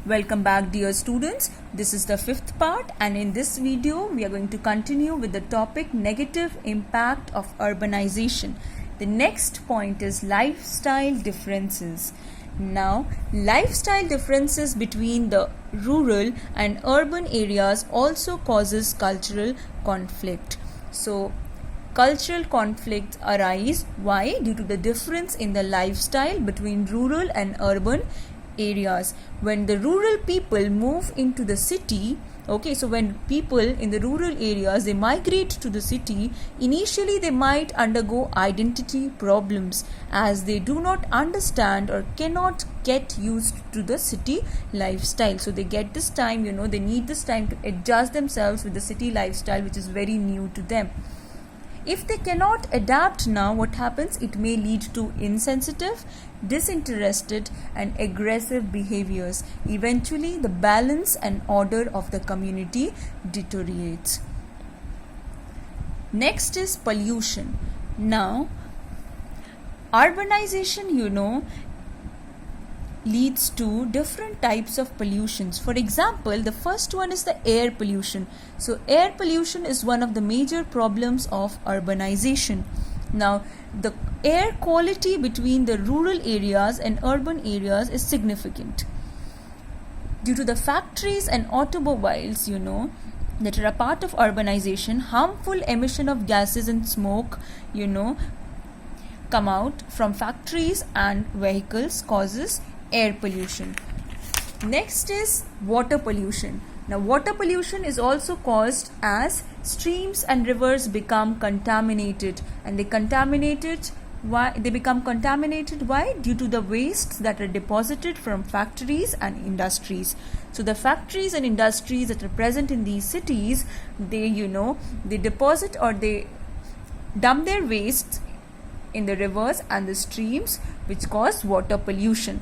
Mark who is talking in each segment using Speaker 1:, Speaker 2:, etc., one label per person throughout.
Speaker 1: Welcome back, dear students. This is the fifth part, and in this video we are going to continue with the topic negative impact of urbanization. The next point is lifestyle differences. Now, lifestyle differences between the rural and urban areas also causes cultural conflict. So, cultural conflicts arise. Why? Due to the difference in the lifestyle between rural and urban areas. When the rural people move into the city, so when people in the rural areas they migrate to the city, initially they might undergo identity problems as they do not understand or cannot get used to the city lifestyle. So they get this time, they need this time to adjust themselves with the city lifestyle, which is very new to them. If they cannot adapt now, what happens? It may lead to insensitive, disinterested and aggressive behaviors. Eventually, the balance and order of the community deteriorates. Next is pollution. Now, urbanization, leads to different types of pollutions. For example, the first one is the air pollution. So air pollution is one of the major problems of urbanization. Now, the air quality between the rural areas and urban areas is significant. Due to the factories and automobiles, that are a part of urbanization, harmful emission of gases and smoke, come out from factories and vehicles causes air pollution. Next is water pollution. Now, water pollution is also caused as streams and rivers become contaminated, and they become contaminated. Why? Due to the wastes that are deposited from factories and industries. So the factories and industries that are present in these cities, they deposit or they dump their wastes in the rivers and the streams, which cause water pollution.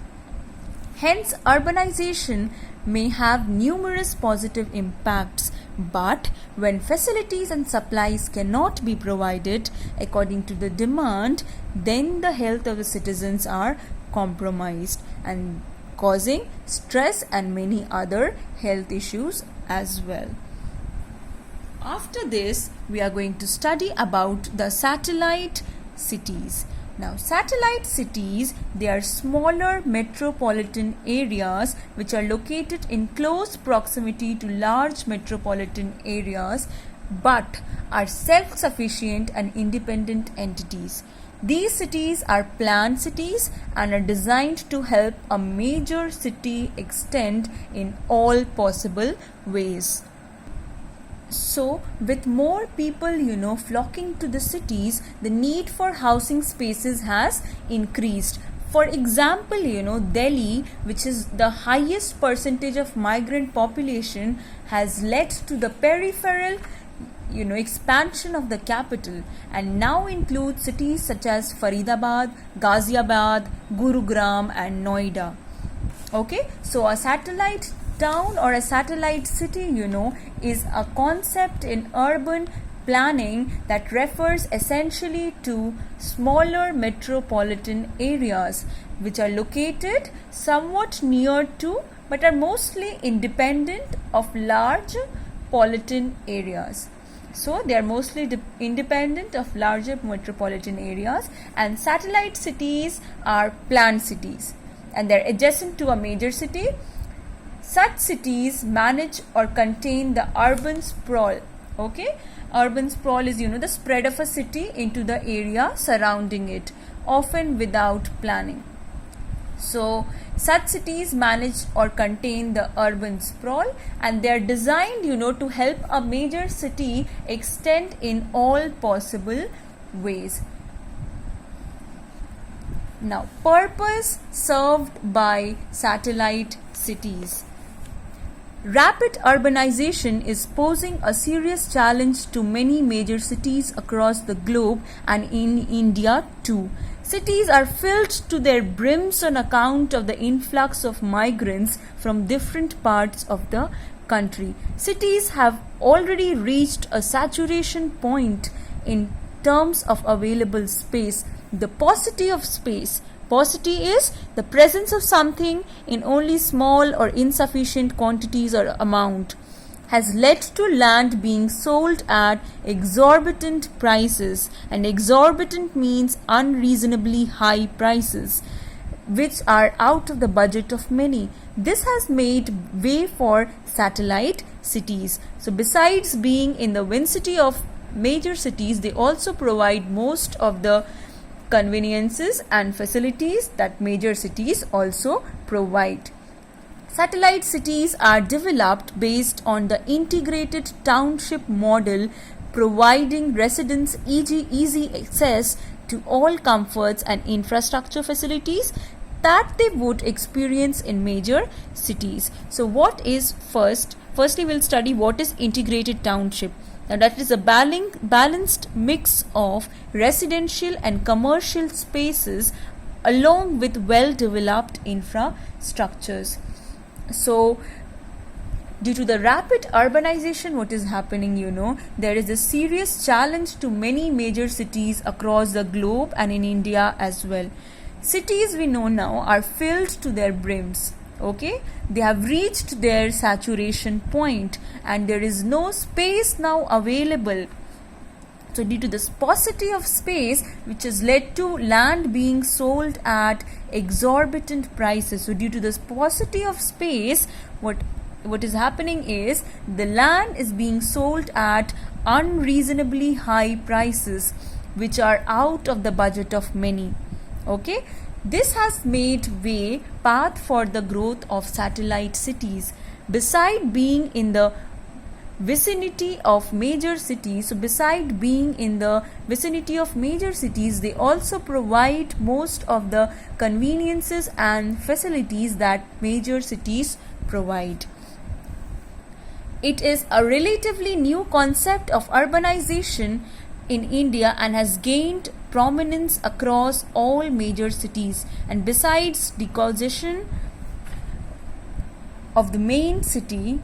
Speaker 1: Hence, urbanization may have numerous positive impacts, but when facilities and supplies cannot be provided according to the demand, then the health of the citizens are compromised and causing stress and many other health issues as well. After this, we are going to study about the satellite cities. Now, satellite cities, they are smaller metropolitan areas which are located in close proximity to large metropolitan areas but are self-sufficient and independent entities. These cities are planned cities and are designed to help a major city extend in all possible ways. So, with more people, flocking to the cities, the need for housing spaces has increased. For example, Delhi, which is the highest percentage of migrant population, has led to the peripheral, expansion of the capital and now includes cities such as Faridabad, Ghaziabad, Gurugram and Noida. So a satellite town or a satellite city, is a concept in urban planning that refers essentially to smaller metropolitan areas which are located somewhat near to but are mostly independent of larger metropolitan areas. So they are mostly independent of larger metropolitan areas, and satellite cities are planned cities and they are adjacent to a major city. Such cities manage or contain the urban sprawl. Urban sprawl is, the spread of a city into the area surrounding it, often without planning. So, such cities manage or contain the urban sprawl and they are designed, to help a major city extend in all possible ways. Now, purpose served by satellite cities. Rapid urbanization is posing a serious challenge to many major cities across the globe and in India too. Cities are filled to their brims on account of the influx of migrants from different parts of the country. Cities have already reached a saturation point in terms of available space. The paucity of space Paucity is the presence of something in only small or insufficient quantities or amount, has led to land being sold at exorbitant prices, and exorbitant means unreasonably high prices, which are out of the budget of many. This has made way for satellite cities. So besides being in the vicinity of major cities, they also provide most of the conveniences and facilities that major cities also provide. Satellite cities are developed based on the integrated township model, providing residents easy access to all comforts and infrastructure facilities that they would experience in major cities. So what is firstly we'll study what is integrated township. Now that is a balanced mix of residential and commercial spaces along with well developed infrastructures. So due to the rapid urbanization, what is happening, there is a serious challenge to many major cities across the globe and in India as well. Cities we know now are filled to their brims. Okay, they have reached their saturation point and there is no space now available. So due to this paucity of space, which has led to land being sold at exorbitant prices. So due to this paucity of space, what is happening is the land is being sold at unreasonably high prices, which are out of the budget of many. Okay, this has made path for the growth of satellite cities. Beside being in the vicinity of major cities, they also provide most of the conveniences and facilities that major cities provide. It is a relatively new concept of urbanization in India and has gained prominence across all major cities. And besides decongestion of the main city,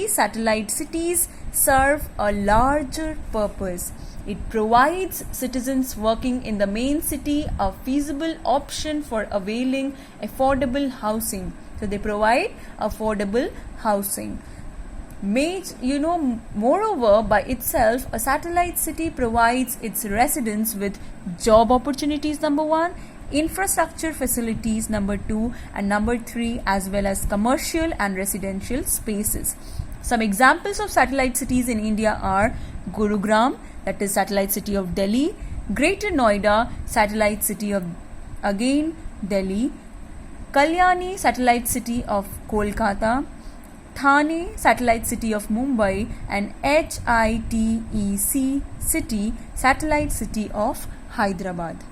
Speaker 1: satellite cities serve a larger purpose. It provides citizens working in the main city a feasible option for availing affordable housing. So they provide affordable housing. Moreover, by itself, a satellite city provides its residents with job opportunities, number 1, infrastructure facilities, number 2, and number 3, as well as commercial and residential spaces. Some examples of satellite cities in India are Gurugram, that is satellite city of Delhi, Greater Noida, satellite city of again Delhi, Kalyani, satellite city of Kolkata, Thane, satellite city of Mumbai, and HITEC city, satellite city of Hyderabad.